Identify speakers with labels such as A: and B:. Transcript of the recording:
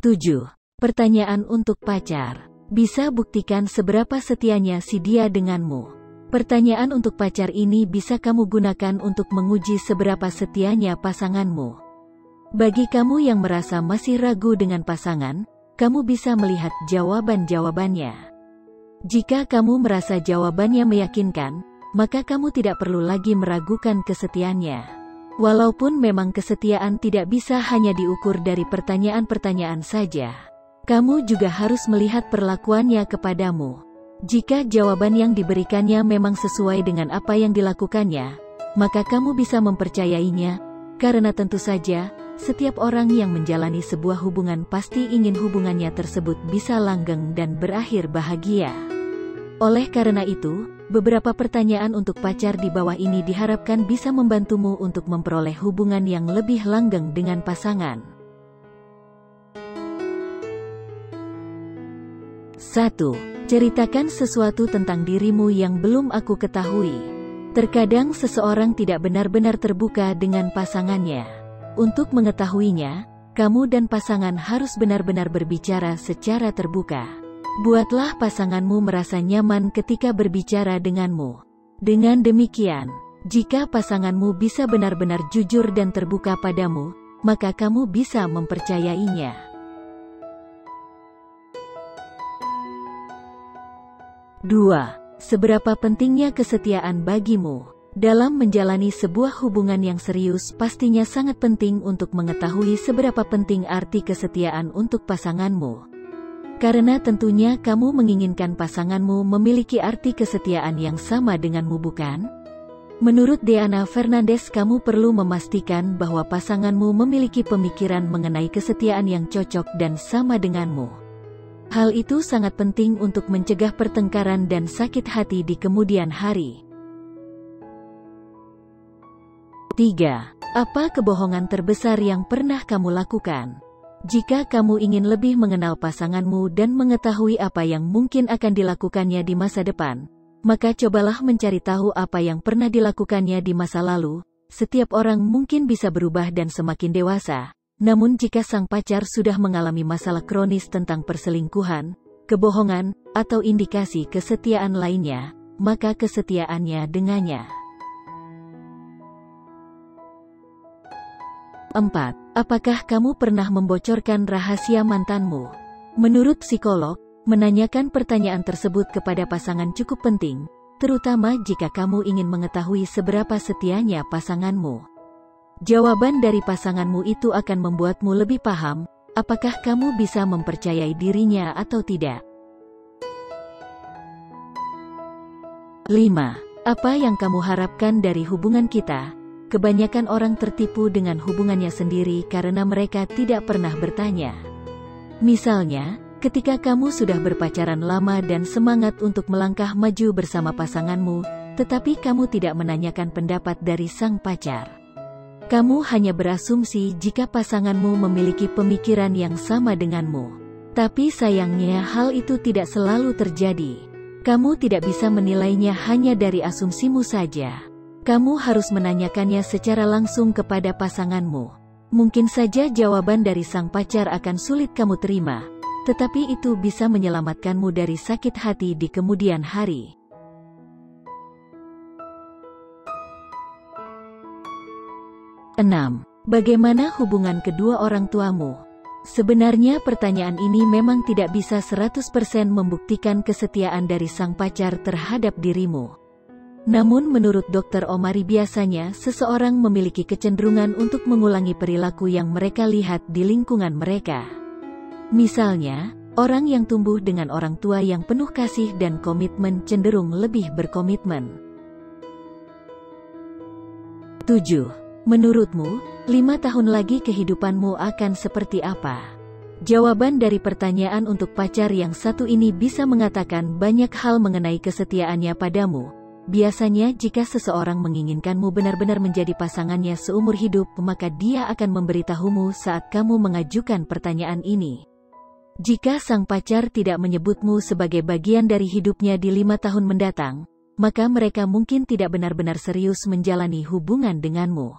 A: 7. Pertanyaan untuk pacar. Bisa buktikan seberapa setianya si dia denganmu. Pertanyaan untuk pacar ini bisa kamu gunakan untuk menguji seberapa setianya pasanganmu. Bagi kamu yang merasa masih ragu dengan pasangan, kamu bisa melihat jawaban-jawabannya. Jika kamu merasa jawabannya meyakinkan, maka kamu tidak perlu lagi meragukan kesetiaannya. Walaupun memang kesetiaan tidak bisa hanya diukur dari pertanyaan-pertanyaan saja, kamu juga harus melihat perlakuannya kepadamu. Jika jawaban yang diberikannya memang sesuai dengan apa yang dilakukannya, maka kamu bisa mempercayainya, karena tentu saja, setiap orang yang menjalani sebuah hubungan pasti ingin hubungannya tersebut bisa langgeng dan berakhir bahagia. Oleh karena itu, beberapa pertanyaan untuk pacar di bawah ini diharapkan bisa membantumu untuk memperoleh hubungan yang lebih langgeng dengan pasangan. 1. Ceritakan sesuatu tentang dirimu yang belum aku ketahui. Terkadang seseorang tidak benar-benar terbuka dengan pasangannya. Untuk mengetahuinya, kamu dan pasangan harus benar-benar berbicara secara terbuka. Buatlah pasanganmu merasa nyaman ketika berbicara denganmu. Dengan demikian, jika pasanganmu bisa benar-benar jujur dan terbuka padamu, maka kamu bisa mempercayainya. 2. Seberapa pentingnya kesetiaan bagimu? Dalam menjalani sebuah hubungan yang serius pastinya sangat penting untuk mengetahui seberapa penting arti kesetiaan untuk pasanganmu. Karena tentunya kamu menginginkan pasanganmu memiliki arti kesetiaan yang sama denganmu, bukan? Menurut Diana Fernandez, kamu perlu memastikan bahwa pasanganmu memiliki pemikiran mengenai kesetiaan yang cocok dan sama denganmu. Hal itu sangat penting untuk mencegah pertengkaran dan sakit hati di kemudian hari. 3. Apa kebohongan terbesar yang pernah kamu lakukan? Jika kamu ingin lebih mengenal pasanganmu dan mengetahui apa yang mungkin akan dilakukannya di masa depan, maka cobalah mencari tahu apa yang pernah dilakukannya di masa lalu. Setiap orang mungkin bisa berubah dan semakin dewasa. Namun jika sang pacar sudah mengalami masalah kronis tentang perselingkuhan, kebohongan, atau indikasi kesetiaan lainnya, maka kesetiaannya dengannya. 4. Apakah kamu pernah membocorkan rahasia mantanmu? Menurut psikolog, menanyakan pertanyaan tersebut kepada pasangan cukup penting, terutama jika kamu ingin mengetahui seberapa setianya pasanganmu. Jawaban dari pasanganmu itu akan membuatmu lebih paham, apakah kamu bisa mempercayai dirinya atau tidak. 5. Apa yang kamu harapkan dari hubungan kita? Kebanyakan orang tertipu dengan hubungannya sendiri karena mereka tidak pernah bertanya. Misalnya, ketika kamu sudah berpacaran lama dan semangat untuk melangkah maju bersama pasanganmu, tetapi kamu tidak menanyakan pendapat dari sang pacar. Kamu hanya berasumsi jika pasanganmu memiliki pemikiran yang sama denganmu. Tapi sayangnya hal itu tidak selalu terjadi. Kamu tidak bisa menilainya hanya dari asumsimu saja. Kamu harus menanyakannya secara langsung kepada pasanganmu. Mungkin saja jawaban dari sang pacar akan sulit kamu terima, tetapi itu bisa menyelamatkanmu dari sakit hati di kemudian hari. 6. Bagaimana hubungan kedua orang tuamu? Sebenarnya pertanyaan ini memang tidak bisa 100% membuktikan kesetiaan dari sang pacar terhadap dirimu. Namun menurut Dr. Omari biasanya seseorang memiliki kecenderungan untuk mengulangi perilaku yang mereka lihat di lingkungan mereka. Misalnya, orang yang tumbuh dengan orang tua yang penuh kasih dan komitmen cenderung lebih berkomitmen. 7. Menurutmu, 5 tahun lagi kehidupanmu akan seperti apa? Jawaban dari pertanyaan untuk pacar yang satu ini bisa mengatakan banyak hal mengenai kesetiaannya padamu. Biasanya jika seseorang menginginkanmu benar-benar menjadi pasangannya seumur hidup, maka dia akan memberitahumu saat kamu mengajukan pertanyaan ini. Jika sang pacar tidak menyebutmu sebagai bagian dari hidupnya di 5 tahun mendatang, maka mereka mungkin tidak benar-benar serius menjalani hubungan denganmu.